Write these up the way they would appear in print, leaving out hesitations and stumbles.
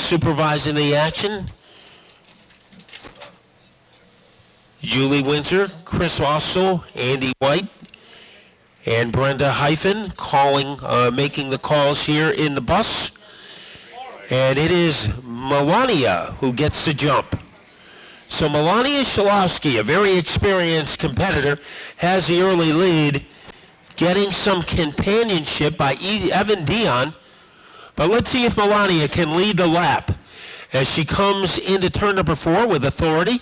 supervising the action, Julie Winter, Chris Ossel, Andy White, and Brenda Hyphen making the calls here in the bus. And it is Melania who gets the jump. So Melania Shalowski, a very experienced competitor, has the early lead, getting some companionship by Evan Dion. But let's see if Melania can lead the lap as she comes into turn number 4 with authority.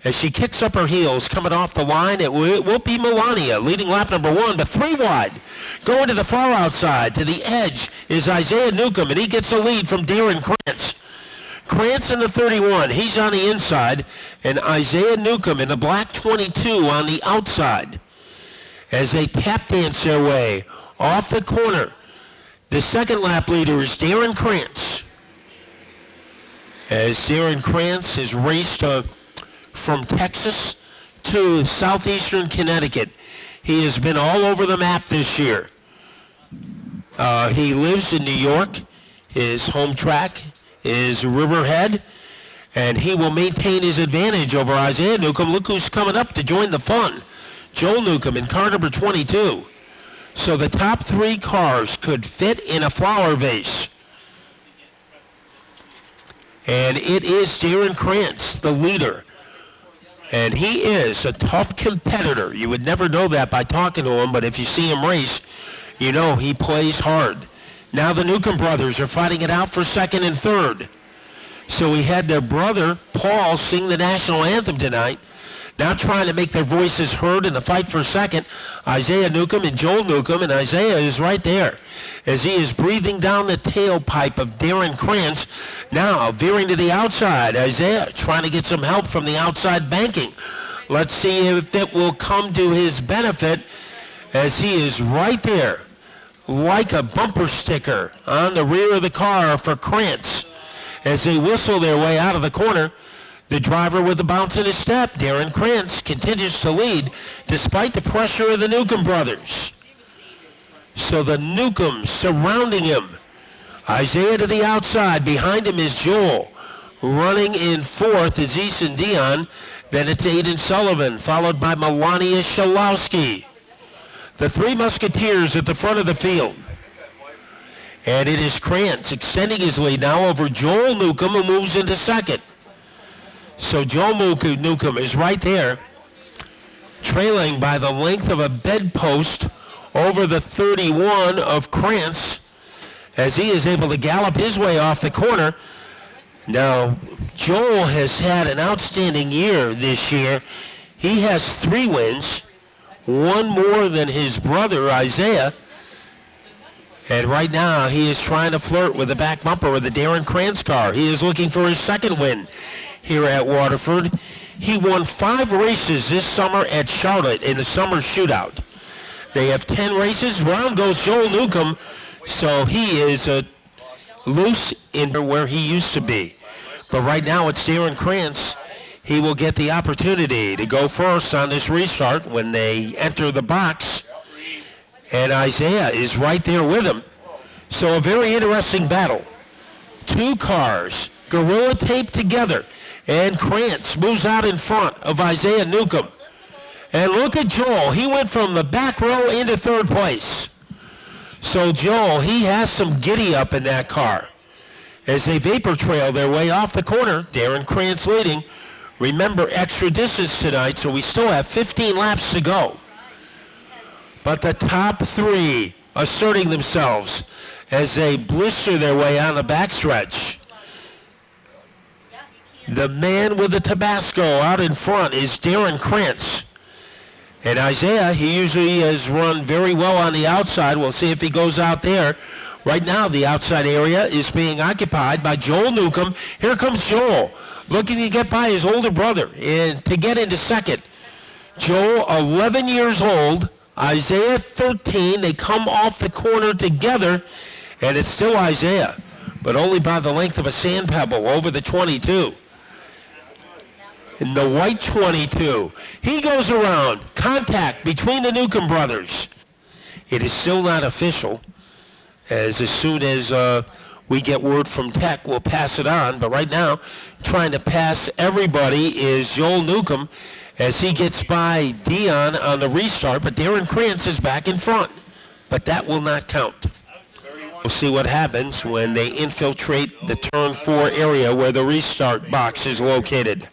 As she kicks up her heels, coming off the line, it will be Melania leading lap number 1, but 3 wide. Going to the far outside, to the edge, is Isaiah Newcomb, and he gets the lead from Darren Krantz. Krantz in the 31, he's on the inside, and Isaiah Newcomb in the black 22 on the outside. As they tap dance their way off the corner, the second lap leader is Darren Krantz. As Darren Krantz has raced from Texas to southeastern Connecticut. He has been all over the map this year. He lives in New York. His home track is Riverhead, and he will maintain his advantage over Isaiah Newcomb. Look who's coming up to join the fun. Joel Newcomb in car number 22. So the top 3 cars could fit in a flower vase. And it is Darren Krantz, the leader. And he is a tough competitor. You would never know that by talking to him, but if you see him race, you know he plays hard. Now the Newcomb brothers are fighting it out for second and third. So we had their brother, Paul, sing the national anthem tonight. Now trying to make their voices heard in the fight for second, Isaiah Newcomb and Joel Newcomb, and Isaiah is right there as he is breathing down the tailpipe of Darren Krantz. Now veering to the outside, Isaiah trying to get some help from the outside banking. Let's see if it will come to his benefit as he is right there like a bumper sticker on the rear of the car for Krantz. As they whistle their way out of the corner, the driver with the bounce in his step, Darren Krantz, continues to lead despite the pressure of the Newcomb brothers. So the Newcombs surrounding him. Isaiah to the outside. Behind him is Joel. Running in fourth is Easton Dion. Then it's Aiden Sullivan, followed by Melania Shalowski. The 3 Musketeers at the front of the field. And it is Krantz extending his lead now over Joel Newcomb, who moves into second. So Joel Newcomb is right there, trailing by the length of a bedpost over the 31 of Krantz as he is able to gallop his way off the corner. Now, Joel has had an outstanding year this year. He has 3 wins, 1 more than his brother Isaiah. And right now, he is trying to flirt with the back bumper with the Darren Krantz car. He is looking for his second win here at Waterford. He won 5 races this summer at Charlotte in the summer shootout. They have 10 races. Round goes Joel Newcomb, so he is loose in where he used to be. But right now it's Darren Krantz. He will get the opportunity to go first on this restart when they enter the box. And Isaiah is right there with him. So a very interesting battle. 2 cars, gorilla taped together. And Krantz moves out in front of Isaiah Newcomb. And look at Joel. He went from the back row into 3rd place. So Joel, he has some giddy up in that car. As they vapor trail their way off the corner, Darren Krantz leading. Remember, extra distance tonight, so we still have 15 laps to go. But the top 3 asserting themselves as they blister their way on the backstretch. The man with the Tabasco out in front is Darren Krantz. And Isaiah, he usually has run very well on the outside. We'll see if he goes out there. Right now, the outside area is being occupied by Joel Newcomb. Here comes Joel, looking to get by his older brother and to get into second. Joel, 11 years old. Isaiah, 13. They come off the corner together, and it's still Isaiah, but only by the length of a sand pebble over the 22. In the white 22. He goes around. Contact between the Newcomb brothers. It is still not official, as soon as we get word from Tech, we'll pass it on. But right now, trying to pass everybody is Joel Newcomb as he gets by Dion on the restart. But Darren Krantz is back in front. But that will not count. We'll see what happens when they infiltrate the turn 4 area where the restart box is located.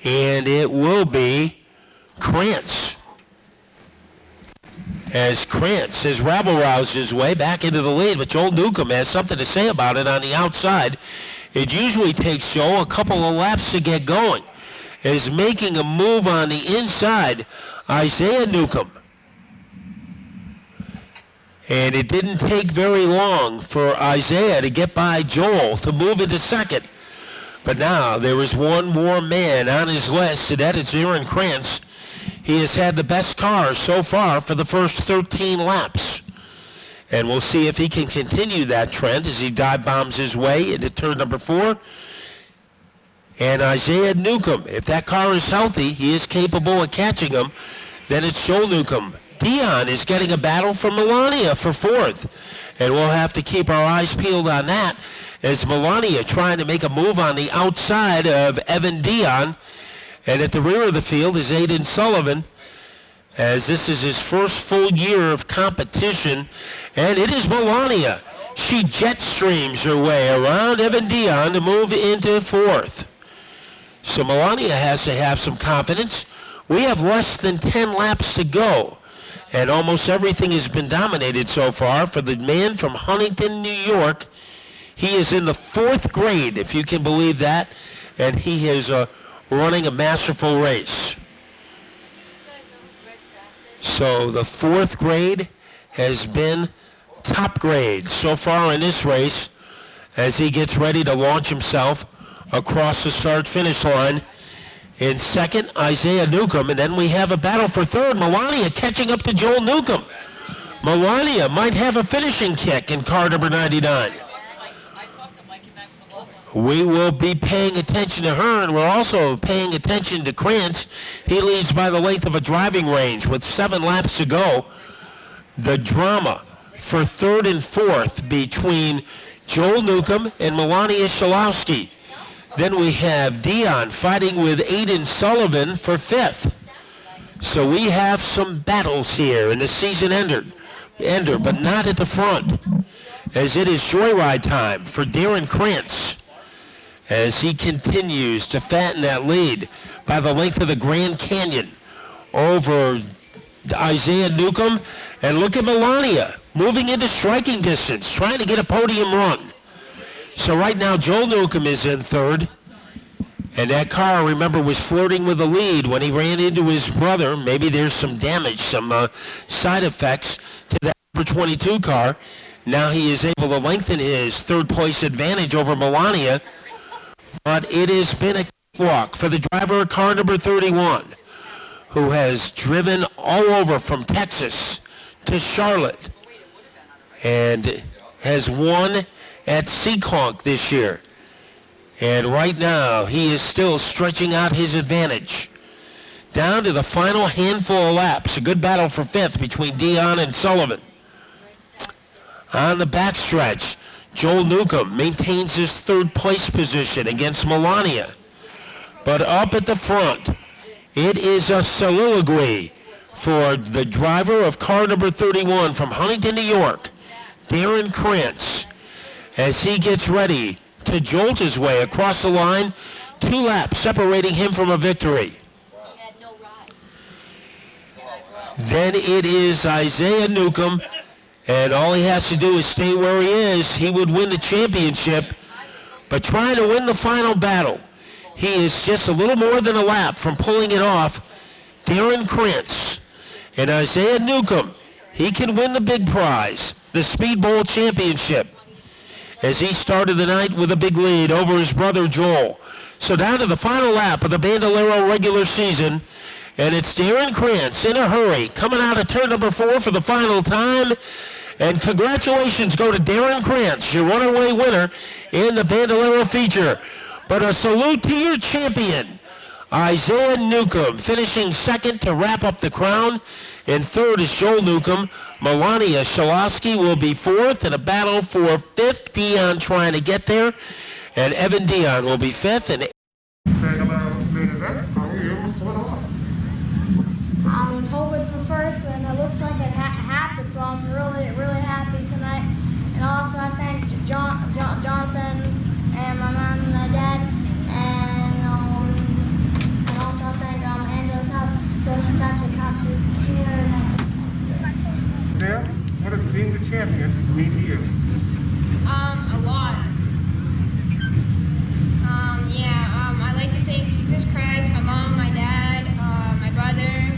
And it will be Krantz. As Krantz has rabble-roused his way back into the lead, but Joel Newcomb has something to say about it on the outside. It usually takes Joel a couple of laps to get going. Is making a move on the inside, Isaiah Newcomb. And it didn't take very long for Isaiah to get by Joel to move into second. But now there is one more man on his list, and that is Darren Krantz. He has had the best car so far for the first 13 laps. And we'll see if he can continue that trend as he dive bombs his way into turn number 4. And Isaiah Newcomb, if that car is healthy, he is capable of catching him. Then it's Joel Newcomb. Dion is getting a battle from Melania for 4th. And we'll have to keep our eyes peeled on that as Melania trying to make a move on the outside of Evan Dion. And at the rear of the field is Aiden Sullivan, as this is his first full year of competition. And it is Melania. She jet streams her way around Evan Dion to move into 4th. So Melania has to have some confidence. We have less than 10 laps to go. And almost everything has been dominated so far for the man from Huntington, New York. He is in the 4th grade, if you can believe that. And he is running a masterful race. So the 4th grade has been top grade so far in this race as he gets ready to launch himself across the start-finish line. In second, Isaiah Newcomb, and then we have a battle for 3rd. Melania catching up to Joel Newcomb. Melania might have a finishing kick in car number 99. We will be paying attention to her, and we're also paying attention to Krantz. He leads by the length of a driving range with 7 laps to go. The drama for 3rd and 4th between Joel Newcomb and Melania Shalowski. Then we have Dion fighting with Aiden Sullivan for 5th. So we have some battles here in the season ender, but not at the front, as it is joyride time for Darren Krantz as he continues to fatten that lead by the length of the Grand Canyon over Isaiah Newcomb. And look at Melania moving into striking distance, trying to get a podium run. So right now, Joel Newcomb is in 3rd. And that car, remember, was flirting with the lead when he ran into his brother. Maybe there's some damage, some side effects to that number 22 car. Now he is able to lengthen his 3rd place advantage over Melania. But it has been a cakewalk for the driver of car number 31, who has driven all over from Texas to Charlotte and has won at Seekonk this year. And right now, he is still stretching out his advantage. Down to the final handful of laps. A good battle for 5th between Dion and Sullivan. On the backstretch, Joel Newcomb maintains his 3rd place position against Melania. But up at the front, it is a soliloquy for the driver of car number 31 from Huntington, New York, Darren Krantz, as he gets ready to jolt his way across the line. 2 laps separating him from a victory. Then it is Isaiah Newcomb, and all he has to do is stay where he is. He would win the championship, but trying to win the final battle. He is just a little more than a lap from pulling it off. Darren Krantz and Isaiah Newcomb, he can win the big prize, the Speed Bowl Championship, as he started the night with a big lead over his brother Joel. So down to the final lap of the Bandolero regular season, and it's Darren Krantz in a hurry, coming out of turn number 4 for the final time. And congratulations go to Darren Krantz, your runaway winner in the Bandolero feature. But a salute to your champion, Isaiah Newcomb, finishing 2nd to wrap up the crown. In third is Joel Newcomb. Melania Shalosky will be fourth in a battle for fifth. Dion trying to get there. And Evan Dion will be fifth. And I was hoping for first, and it looks like it happened, so I'm really, really happy tonight. And also, I thank Jonathan and my mom and my dad, and also I thank Angela's house, social touch and cops who care. Sam, what does being the champion mean to you? A lot. I like to thank Jesus Christ, my mom, my dad, my brother,